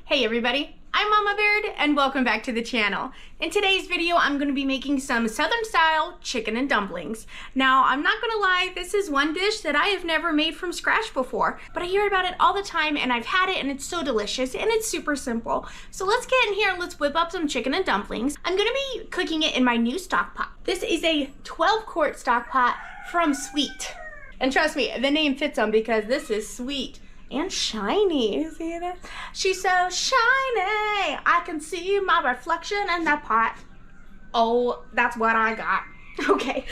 Hey everybody, I'm Mama Baird and welcome back to the channel. In today's video, I'm going to be making some Southern style chicken and dumplings. Now, I'm not going to lie, this is one dish that I have never made from scratch before, but I hear about it all the time and I've had it and it's so delicious and it's super simple. So let's get in here and let's whip up some chicken and dumplings. I'm going to be cooking it in my new stock pot. This is a 12-quart stock pot from Ciwete. And trust me, the name fits them because this is sweet and shiny. You see that? She's so shiny. I can see my reflection in that pot. Oh, that's what I got. Okay.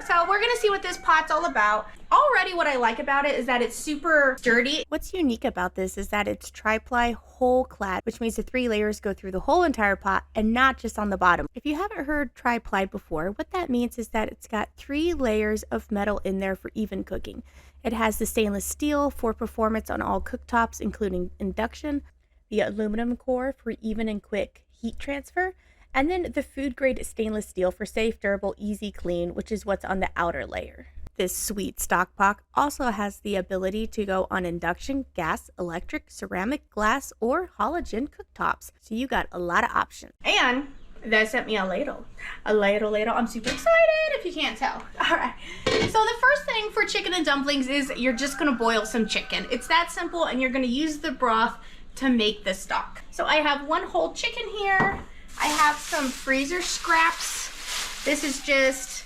So we're gonna see what this pot's all about. Already what I like about it is that it's super sturdy. What's unique about this is that it's tri-ply whole clad, which means the 3 layers go through the whole entire pot and not just on the bottom. If you haven't heard tri-ply before, what that means is that it's got 3 layers of metal in there for even cooking. It has the stainless steel for performance on all cooktops, including induction, the aluminum core for even and quick heat transfer, and then the food grade stainless steel for safe, durable, easy clean, which is what's on the outer layer. This Ciwete stock pot also has the ability to go on induction, gas, electric, ceramic, glass, or halogen cooktops. So you got a lot of options. And they sent me a ladle. I'm super excited if you can't tell. All right. So the first thing for chicken and dumplings is you're just gonna boil some chicken. It's that simple, and you're gonna use the broth to make the stock. So I have 1 whole chicken here. I have some freezer scraps. This is just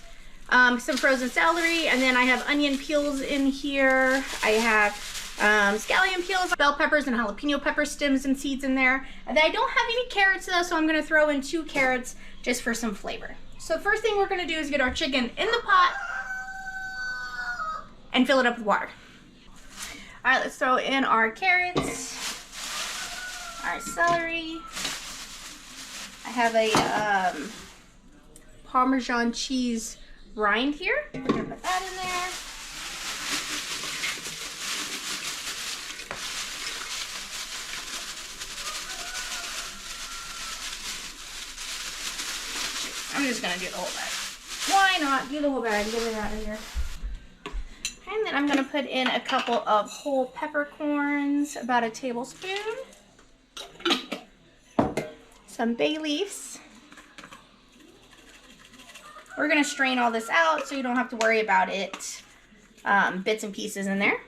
some frozen celery, and then I have onion peels in here. I have scallion peels, bell peppers, and jalapeno pepper stems and seeds in there. And then I don't have any carrots though, so I'm gonna throw in 2 carrots just for some flavor. So first thing we're gonna do is get our chicken in the pot and fill it up with water. All right, let's throw in our carrots, our celery. I have a Parmesan cheese rind here. We're gonna put that in there. I'm just gonna do the whole bag. Why not? Do the whole bag, get it out of here. And then I'm gonna put in a couple of whole peppercorns, about a tablespoon. Some bay leaves. We're gonna strain all this out so you don't have to worry about it, bits and pieces in there.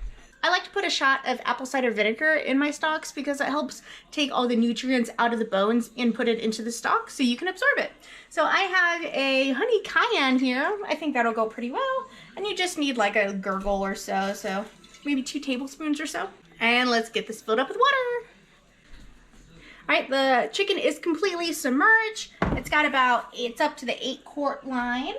I like to put a shot of apple cider vinegar in my stocks because it helps take all the nutrients out of the bones and put it into the stock so you can absorb it. So I have a honey cayenne here. I think that'll go pretty well. And you just need like a gurgle or so, so maybe 2 tablespoons or so. And let's get this filled up with water. All right, the chicken is completely submerged. It's up to the 8-quart line.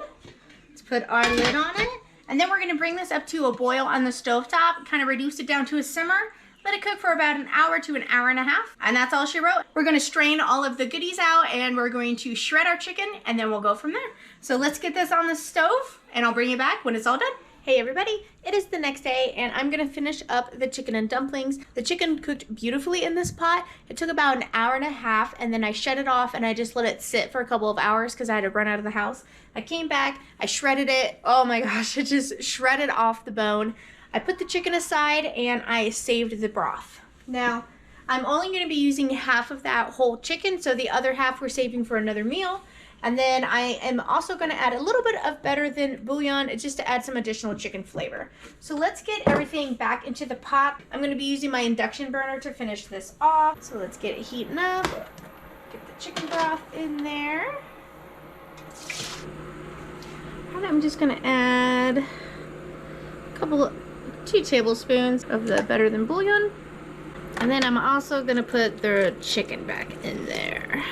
Let's put our lid on it. And then we're gonna bring this up to a boil on the stovetop, kind of reduce it down to a simmer, let it cook for about an hour to an hour and a half. And that's all she wrote. We're gonna strain all of the goodies out and we're going to shred our chicken and then we'll go from there. So let's get this on the stove and I'll bring you back when it's all done. Hey everybody, it is the next day and I'm gonna finish up the chicken and dumplings. The chicken cooked beautifully in this pot. It took about an hour and a half and then I shut it off and I just let it sit for a couple of hours because I had to run out of the house. I came back, I shredded it. Oh my gosh, it just shredded off the bone. I put the chicken aside and I saved the broth. Now, I'm only gonna be using half of that whole chicken, so the other half we're saving for another meal. And then I am also going to add a little bit of better than bouillon just to add some additional chicken flavor. So let's get everything back into the pot. I'm going to be using my induction burner to finish this off. So let's get it heating up. Get the chicken broth in there. And I'm just going to add a 2 tablespoons of the better than bouillon. And then I'm also going to put the chicken back in there.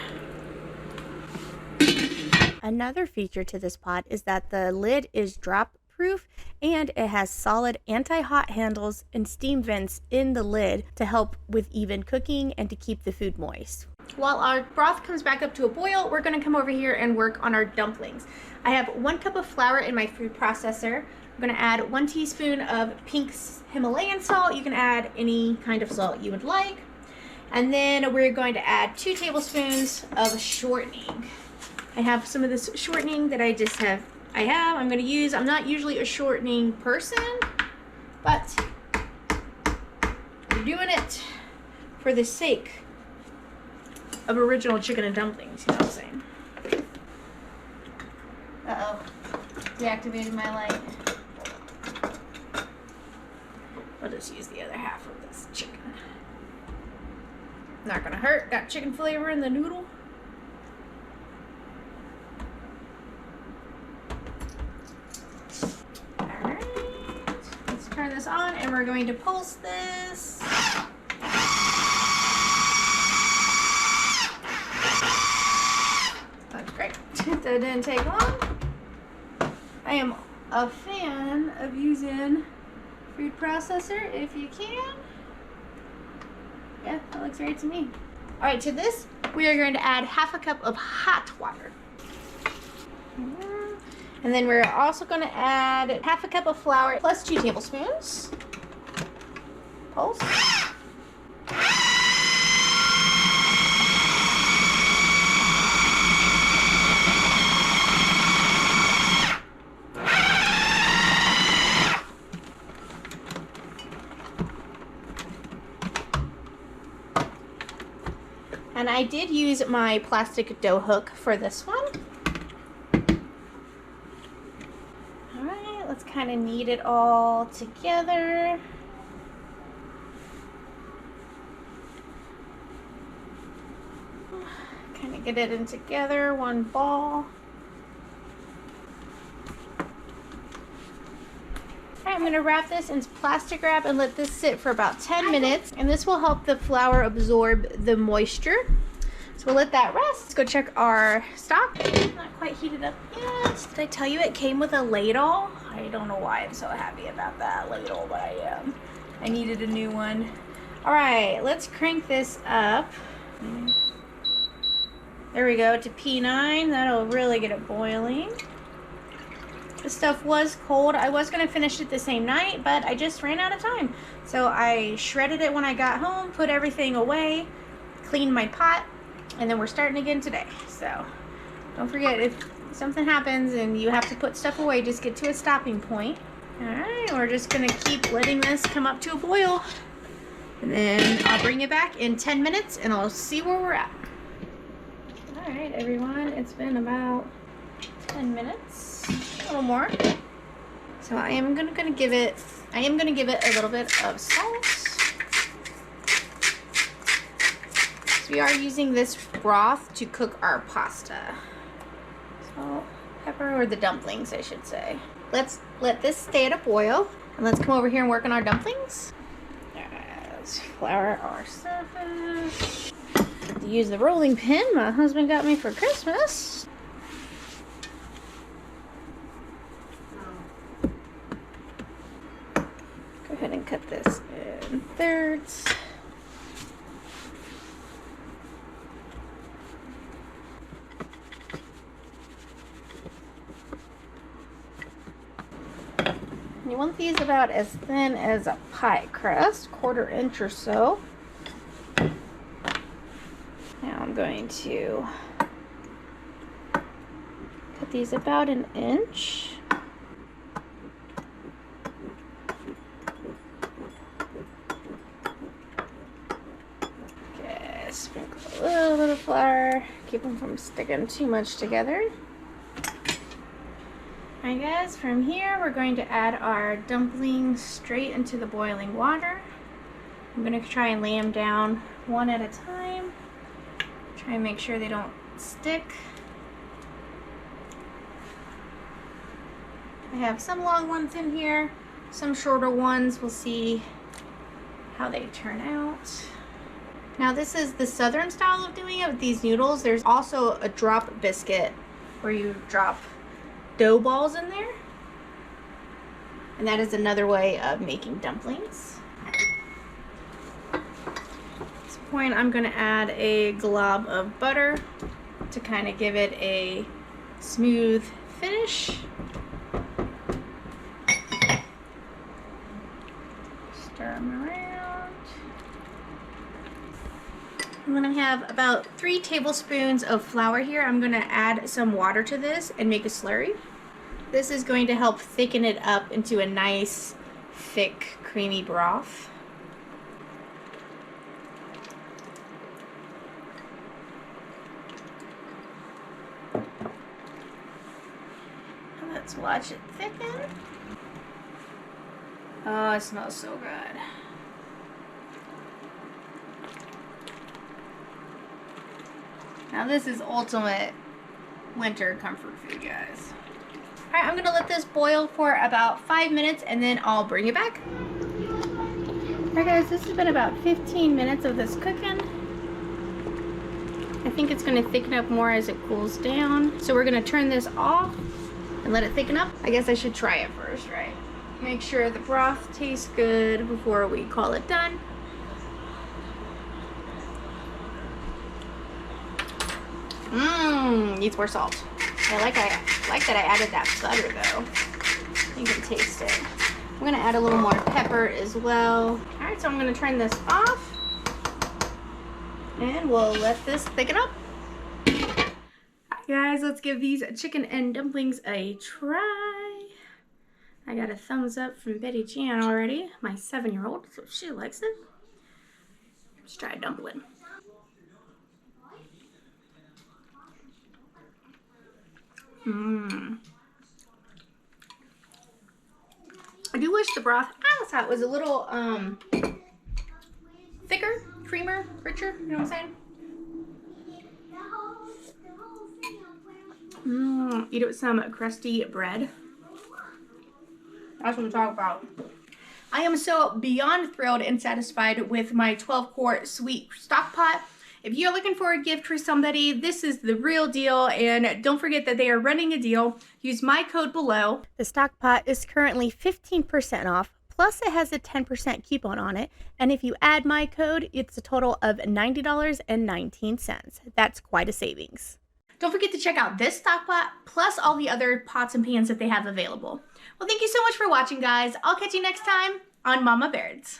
Another feature to this pot is that the lid is drop proof and it has solid anti-hot handles and steam vents in the lid to help with even cooking and to keep the food moist. While our broth comes back up to a boil, we're going to come over here and work on our dumplings. I have 1 cup of flour in my food processor. I'm going to add 1 teaspoon of pink Himalayan salt. You can add any kind of salt you would like. And then we're going to add 2 tablespoons of shortening. I have some of this shortening that I'm going to use. I'm not usually a shortening person, but we're doing it for the sake of original chicken and dumplings, you know what I'm saying? Uh-oh, deactivated my light. I'll just use the other half of this chicken. Not gonna hurt, got chicken flavor in the noodle. Alright, let's turn this on and we're going to pulse this. That's great. That didn't take long. I am a fan of using food processor if you can. Yeah, that looks right to me. All right, to this, we are going to add half a cup of hot water. And then we're also going to add half a cup of flour plus 2 tablespoons. Pulse. And I did use my plastic dough hook for this one. All right, let's kind of knead it all together. Kind of get it in together, one ball. I'm going to wrap this in plastic wrap and let this sit for about 10 minutes, and this will help the flour absorb the moisture. So we'll let that rest. Let's go check our stock. Not quite heated up yet. Did I tell you it came with a ladle? I don't know why I'm so happy about that ladle, but I am. I needed a new one. All right, let's crank this up. There we go, to P9. That'll really get it boiling. The stuff was cold. I was going to finish it the same night, but I just ran out of time. So I shredded it when I got home, put everything away, cleaned my pot, and then we're starting again today. So don't forget, if something happens and you have to put stuff away, just get to a stopping point. All right, we're just going to keep letting this come up to a boil. And then I'll bring it back in 10 minutes and I'll see where we're at. All right, everyone, it's been about 10 minutes. A little more. So I am gonna give it a little bit of salt. So we are using this broth to cook our pasta. Salt, pepper, or the dumplings, I should say. Let's let this stay at a boil, and let's come over here and work on our dumplings. Let's flour our surface. Use the rolling pin my husband got me for Christmas. Go ahead and cut this in thirds. You want these about as thin as a pie crust, 1/4 inch or so. Now I'm going to cut these about 1 inch. Okay, sprinkle a little bit of flour, keep them from sticking too much together. Alright guys, from here we're going to add our dumplings straight into the boiling water. I'm going to try and lay them down one at a time. Try and make sure they don't stick. I have some long ones in here, some shorter ones. We'll see how they turn out. Now this is the southern style of doing it with these noodles. There's also a drop biscuit where you drop dough balls in there. And that is another way of making dumplings. Point, I'm going to add a glob of butter to kind of give it a smooth finish. Stir them around. I'm going to have about 3 tablespoons of flour here. I'm going to add some water to this and make a slurry. This is going to help thicken it up into a nice, thick, creamy broth. Just watch it thicken. Oh, it smells so good. Now this is ultimate winter comfort food, guys. All right, I'm gonna let this boil for about 5 minutes and then I'll bring it back. All right, guys, this has been about 15 minutes of this cooking. I think it's gonna thicken up more as it cools down. So we're gonna turn this off and let it thicken up. I guess I should try it first, right? Make sure the broth tastes good before we call it done. Needs more salt. I like that I added that butter though. You can taste it. I'm gonna add a little more pepper as well. All right, so I'm gonna turn this off and we'll let this thicken up. All right, guys, let's give these chicken and dumplings a try. I got a thumbs up from Betty Jan already, my 7-year-old, so she likes it. Let's try a dumpling. I do wish the broth outside was a little thicker, creamer, richer, you know what I'm saying? Eat it with some crusty bread. That's what I'm talking about. I am so beyond thrilled and satisfied with my 12-quart sweet stock pot. If you're looking for a gift for somebody, this is the real deal, and don't forget that they are running a deal. Use my code below. The stock pot is currently 15% off, plus it has a 10% coupon on it, and if you add my code, it's a total of $90.19. That's quite a savings. Don't forget to check out this stock pot, plus all the other pots and pans that they have available. Well, thank you so much for watching, guys. I'll catch you next time on Mama Baird's.